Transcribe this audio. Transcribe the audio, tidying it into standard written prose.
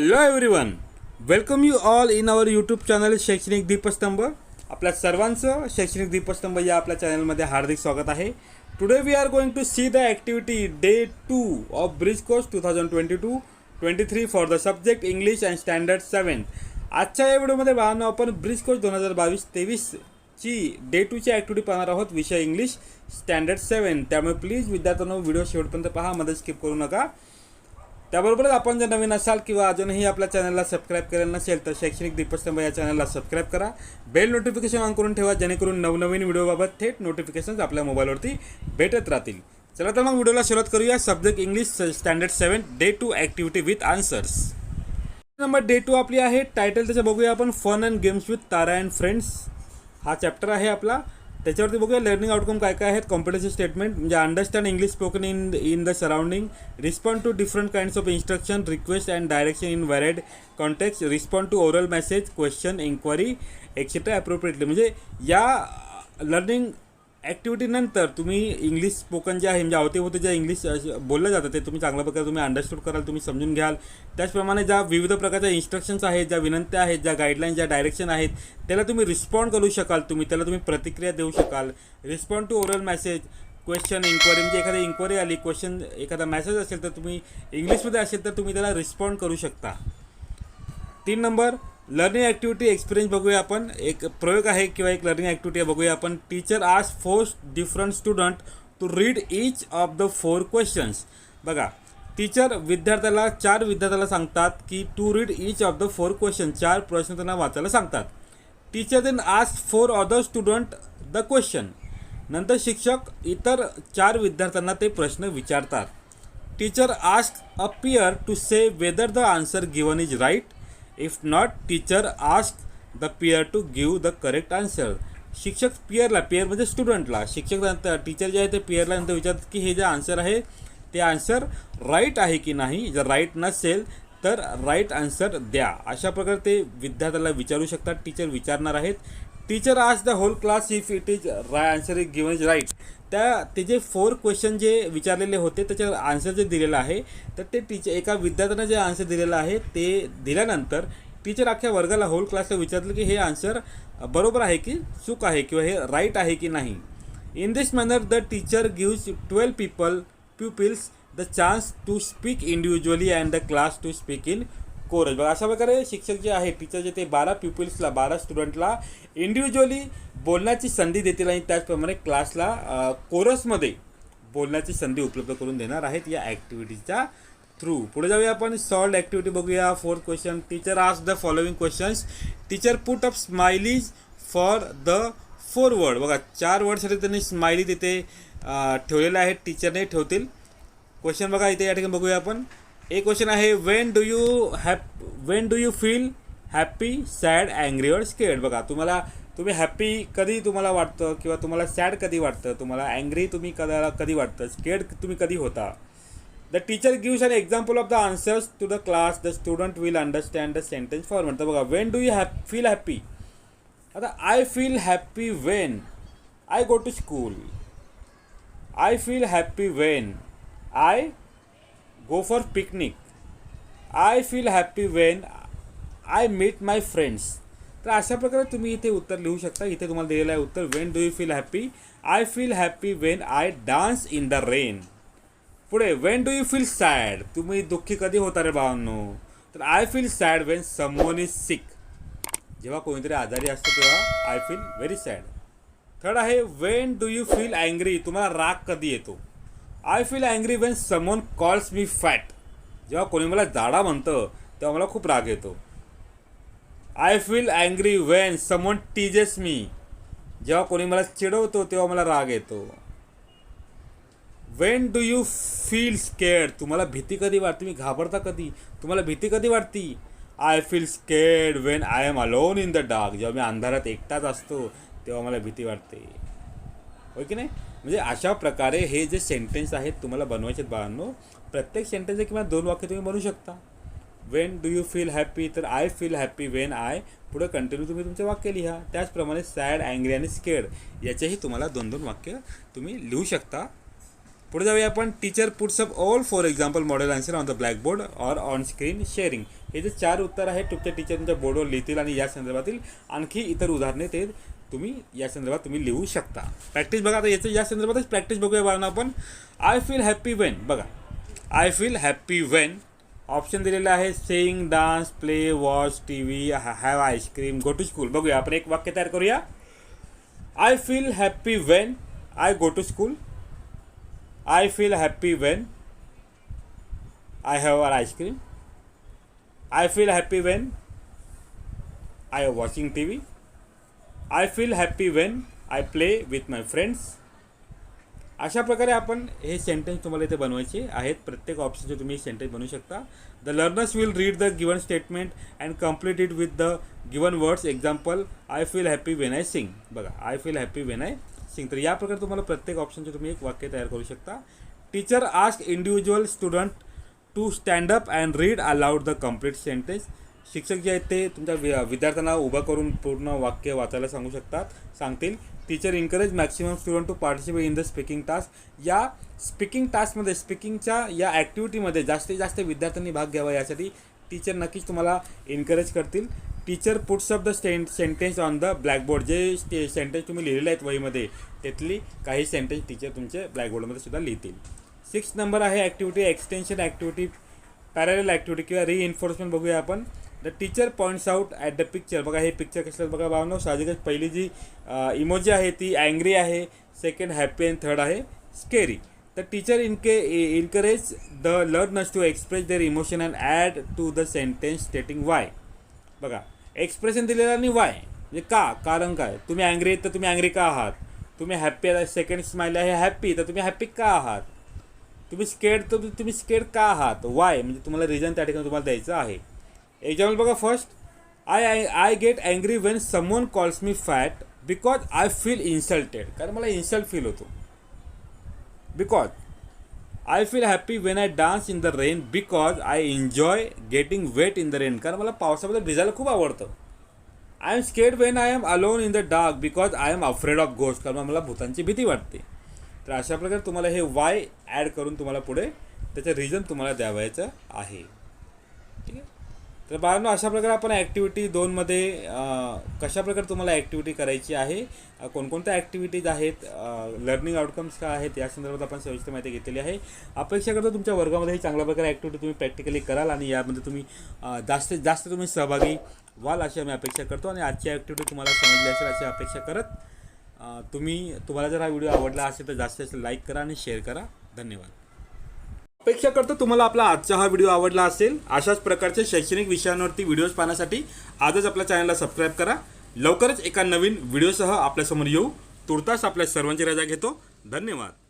Hello everyone, welcome you all in our YouTube channel Shaikshanik Deepstambh. आपल्या सर्वांचं शैक्षणिक दीपस्तंभ या आपल्या चॅनलमध्ये हार्दिक स्वागत आहे. Today we are going to see the activity day 2 of bridge course 2022-23 for the subject English and standard 7. आजच्या या व्हिडिओमध्ये बाळांनो आपण ब्रिज कोर्स 2022-23 ची डे 2 ची ॲक्टिव्हिटी पाहणार आहोत. विषय इंग्लिश स्टँडर्ड 7. त्यामुळे प्लीज विद्यार्थ्यांनो व्हिडिओ शेवटपर्यंत पहा, मध्ये स्किप करू नका. त्याबरोबरच आपण जर नवीन असाल किंवा अजूनही आपल्या चॅनलला सबस्क्राईब केलेलं नसेल तर शैक्षणिक दीपस्तंभ या चॅनलला सबस्क्राईब करा. बेल नोटिफिकेशन ऑन करून ठेवा, जेणेकरून नवनवीन व्हिडिओबाबत थेट नोटिफिकेशन्स आपल्या मोबाईलवरती भेटत राहतील. चला तर मग व्हिडिओला सुरुवात करूया. Subject English standard 7 day 2 activity with answers. Number day 2 आपली आहे. टायटल त्याचं बघूया आपण, fun and games with Tara and friends. हा चॅप्टर आहे आपला. त्याच्यावरती बघूया लर्निंग आउटकम काय काय आहेत. कॉम्पिटेटिव्ह स्टेटमेंट म्हणजे understand English spoken in the surrounding, respond to different kinds of instruction, request and direction in varied context, respond to oral message, question, inquiry etcetera appropriately. म्हणजे या लर्निंग ॲक्टिव्हिटीनंतर तुम्ही English spoken जे आहे म्हणजे अवतीभोवती जे English बोललं जातं ते तुम्ही चांगल्या प्रकारे तुम्ही अंडरस्टूड कराल, तुम्ही समजून घ्याल. त्याचप्रमाणे ज्या विविध प्रकारच्या इन्स्ट्रक्शन्स आहेत, ज्या विनंत्या आहेत, ज्या गाईडलाईन्स, ज्या डायरेक्शन आहेत, त्याला तुम्ही रिस्पॉन्ड करू शकाल, त्याला तुम्ही प्रतिक्रिया देऊ शकाल. Respond to oral message, question, inquiry म्हणजे एखादी इन्क्वायरी आली, क्वेश्चन, एखादा मेसेज असेल तर तुम्ही इंग्लिशमध्ये असेल तर तुम्ही त्याला रिस्पॉन्ड करू शकता. 3 नंबर लर्निंग ॲक्टिव्हिटी एक्सपिरियन्स बघूया आपण. एक प्रयोग आहे किंवा एक लर्निंग ॲक्टिव्हिटी आहे, बघूया आपण. Teacher ask 4 different student to read each of the 4 questions. बघा, टीचर विद्यार्थ्याला 4 विद्यार्थ्याला सांगतात की to read each of the 4 question, 4 प्रश्न त्यांना वाचायला सांगतात. Teacher then ask 4 other student the question. नंतर शिक्षक इतर 4 विद्यार्थ्यांना ते प्रश्न विचारतात. Teacher ask a peer to say whether the answer given is right. If not, teacher ask the peer to give the correct answer. शिक्षक पियरला, पियर म्हणजे स्टुडंटला, शिक्षक टीचर जे आहे ते पियरला नंतर विचारतात की हे जे आन्सर आहे ते आन्सर राईट आहे की नाही. जर राईट नसेल तर राईट आन्सर द्या. अशा प्रकारे ते विद्यार्थ्याला विचारू शकतात. टीचर विचारणार आहेत. Teacher ask the whole class if it is answer is given is right. ते जे 4 क्वेश्चन जे विचारलेले होते त्याच्यावर आन्सर जे दिलेलं आहे तर ते एका विद्यार्थ्यानं जे आन्सर दिलेलं आहे ते दिल्यानंतर टीचर अख्ख्या वर्गाला, होल क्लासला विचारलं की हे आन्सर बरोबर आहे की चूक आहे किंवा हे राईट आहे की नाही. In this manner the teacher gives 12 pupils the chance to speak individually and the class to speak in chorus. बघा, अशा प्रकारे शिक्षक जे आहे, टीचर जे ते 12 प्युपिल्सला, 12 स्टुडंटला इंडिव्हिज्युअली बोलण्याची संधी देतील आणि त्याचप्रमाणे क्लासला कोरसमध्ये बोलण्याची संधी उपलब्ध करून देणार आहेत या ॲक्टिव्हिटीच्या थ्रू. पुढे जाऊया आपण. सॉल्ड ॲक्टिव्हिटी बघूया. 4th question. Teacher ask the following questions. Teacher put up smileys for the 4 word. बघा, 4 वर्डसाठी त्यांनी स्माइली तिथे ठेवलेले आहेत, टीचरने ठेवतील. क्वेश्चन बघा इथे या ठिकाणी बघूया आपण. एक क्वेश्चन आहे, when do you feel happy, sad, angry और स्केर्ड. बघा, तुम्ही हॅप्पी कधी तुम्हाला वाटतं किंवा तुम्हाला सॅड कधी वाटतं, तुम्हाला अँग्री तुम्ही कधी वाटतं, स्केर्ड तुम्ही कधी होता. The teacher gives an example of the answers to the class. The student will understand the sentence format. तर बघा, when do you feel happy. आता I feel happy when I go to school. I feel happy when I go for picnic. I feel happy when I meet my friends. तर अशा प्रकारे तुम्ही इथे उत्तर लिहू शकता. इथे तुम्हाला दिलेलं आहे उत्तर, when do you feel happy. I feel happy when I dance in the rain. पुढे, when do you feel sad. तुम्ही दुःखी कधी होता रे भावांनो. तर I feel sad when someone is sick. जेव्हा कोणीतरी आजारी असतो तेव्हा I feel very sad. Third आहे, when do you feel angry. तुम्हाला राग कधी येतो. I feel angry when someone calls me fat. जेव्हा कोणी मला जाडा म्हणतं तेव्हा मला खूप राग येतो. I feel angry when someone teases me. जेव्हा कोणी मला चिडवतो तेव्हा मला राग येतो. When do you feel scared. तुम्हाला भीती कधी वाटते, तुम्ही घाबरता कधी, तुम्हाला भीती कधी वाटती. I feel scared when I am alone in the dark. जेव्हा मी अंधारात एकटाच असतो तेव्हा मला भीती वाटते. होय की नाही. म्हणजे अशा प्रकारे हे जे सेंटेन्स आहेत तुम्हाला बनवायचे आहेत बाळांनो. प्रत्येक सेंटेन्स किंवा 2 वाक्य तुम्ही बनवू शकता. When do you feel happy, तर I feel happy when I, पुढे कंटिन्यू तुम्ही तुमचे वाक्य लिहा. त्याचप्रमाणे सॅड, अँग्री आणि स्केर्ड याचेही तुम्हाला 2-2 वाक्य तुम्ही लिहू शकता. पुढे जाऊया आपण. Teacher puts up all 4 example model answer on the blackboard or on screen sharing. हे जे 4 उत्तर आहेत तुमच्या टीचर तुमच्या बोर्डवर लिहितील आणि या संदर्भातील आणखी इतर उदाहरणे ते तुम्ही या संदर्भात तुम्ही लिहू शकता. प्रॅक्टिस बघा, आता याचं या संदर्भातच प्रॅक्टिस बघूया बाळांनो आपण. आय फील हॅपी वेन, बघा I feel happy when option दिलेलं आहे saying, dance, play, watch TV, have ice cream, go to school. बघूया आपण एक वाक्य तयार करूया. I feel happy when I go to school. I feel happy when I have are ice cream. I feel happy when I am watching TV. I feel happy when I play with my friends. अशा प्रकारे आपण हे sentence तुम्हाला इथे बनवायचे आहेत. प्रत्येक ऑप्शनचे तुम्ही सेंटेन्स बनवू शकता. The learners will read the given statement and complete it with the given words. Example I feel happy when I sing. बघा I feel happy when I sing. तर या प्रकारे तुम्हाला प्रत्येक ऑप्शनचे तुम्ही एक वाक्य तयार करू शकता. Teacher ask individual student to stand up and read aloud the complete sentence. शिक्षक जे आहेत ते तुमच्या विद्यार्थ्यांना उभा करून पूर्ण वाक्य वाचायला सांगतील. Teacher encourage maximum student to participate in the speaking task. या स्पीकिंग टास्कमध्ये स्पीकिंगच्या या ॲक्टिव्हिटीमध्ये जास्तीत जास्त विद्यार्थ्यांनी भाग घ्यावा यासाठी टीचर नक्कीच तुम्हाला इन्करेज करतील. Teacher puts up the sentence on the blackboard. जे सेंटेन्स तुम्ही लिहिलेले आहेत वहीमध्ये त्यातली काही सेंटेन्स टीचर तुमचे ब्लॅकबोर्डमध्ये सुद्धा लिहितील. 6 नंबर आहे activity extension activity, parallel activity किंवा रिइन्फोर्समेंट. बघूया आपण. The teacher points out at the picture. बघा हे पिक्चर कसलं बघा भावनो. साहजिकच पहिली जी इमोजी आहे ती अँग्री आहे, सेकंड हॅपी आणि थर्ड आहे scary. The teacher encourage the learners to express their emotion and add to the sentence stating why. बघा एक्सप्रेशन दिलेलं आणि वाय म्हणजे का, कारण काय. तुम्ही अँग्री आहेत तर तुम्ही अँग्री का आहात. तुम्ही हॅप्पी आहे, सेकंड स्माइल आहे हॅप्पी, तर तुम्ही हॅप्पी का आहात. तुम्ही स्केड तर तुम्ही स्केड का आहात. वाय म्हणजे तुम्हाला रिझन त्या ठिकाणी तुम्हाला द्यायचं आहे. एक्झाम्पल बघा. First I get angry when someone calls me fat because I feel insulted. कारण मला इन्सल्ट फील होतो. Because I feel happy when I dance in the rain because I enjoy getting wet in the rain. कारण मला पावसामध्ये भिजायला खूप आवडतं. I am scared when I am alone in the dark because I am afraid of ghost. कारण मला भूतांची भीती वाटते. तर अशा प्रकारे तुम्हाला हे वाय ॲड करून तुम्हाला पुढे त्याचं रिझन तुम्हाला द्यावायचं आहे. ठीक आहे. तर बाळांनो अशा प्रकारे आपण ॲक्टिव्हिटी 2मध्ये कशाप्रकारे तुम्हाला ॲक्टिव्हिटी करायची आहे, कोणकोणत्या ॲक्टिव्हिटीज आहेत, लर्निंग आउटकम्स काय आहेत या संदर्भात आपण सविस्तर माहिती घेतलेली आहे. अपेक्षा करतो तुमच्या वर्गामध्ये ही चांगल्या प्रकारे ॲक्टिव्हिटी तुम्ही प्रॅक्टिकली कराल आणि यामध्ये तुम्ही जास्तीत जास्त तुम्ही सहभागी व्हाल अशी आम्ही अपेक्षा करतो. आणि आजची ॲक्टिव्हिटी तुम्हाला समजली असेल अशी अपेक्षा करत तुम्हाला जर हा व्हिडिओ आवडला असेल तर जास्तीत जास्त लाईक करा आणि शेअर करा. धन्यवाद. अपेक्षा करतो तुम्हाला आपला आजचा हा व्हिडिओ आवडला असेल. अशाच प्रकारचे शैक्षणिक विषयांवरती व्हिडिओज पाहण्यासाठी आजच आपल्या चॅनलला सबस्क्राईब करा. लवकरच एका नवीन व्हिडिओसह आपल्यासमोर येऊ. तुर्तास आपल्या सर्वांची रजा घेतो. धन्यवाद.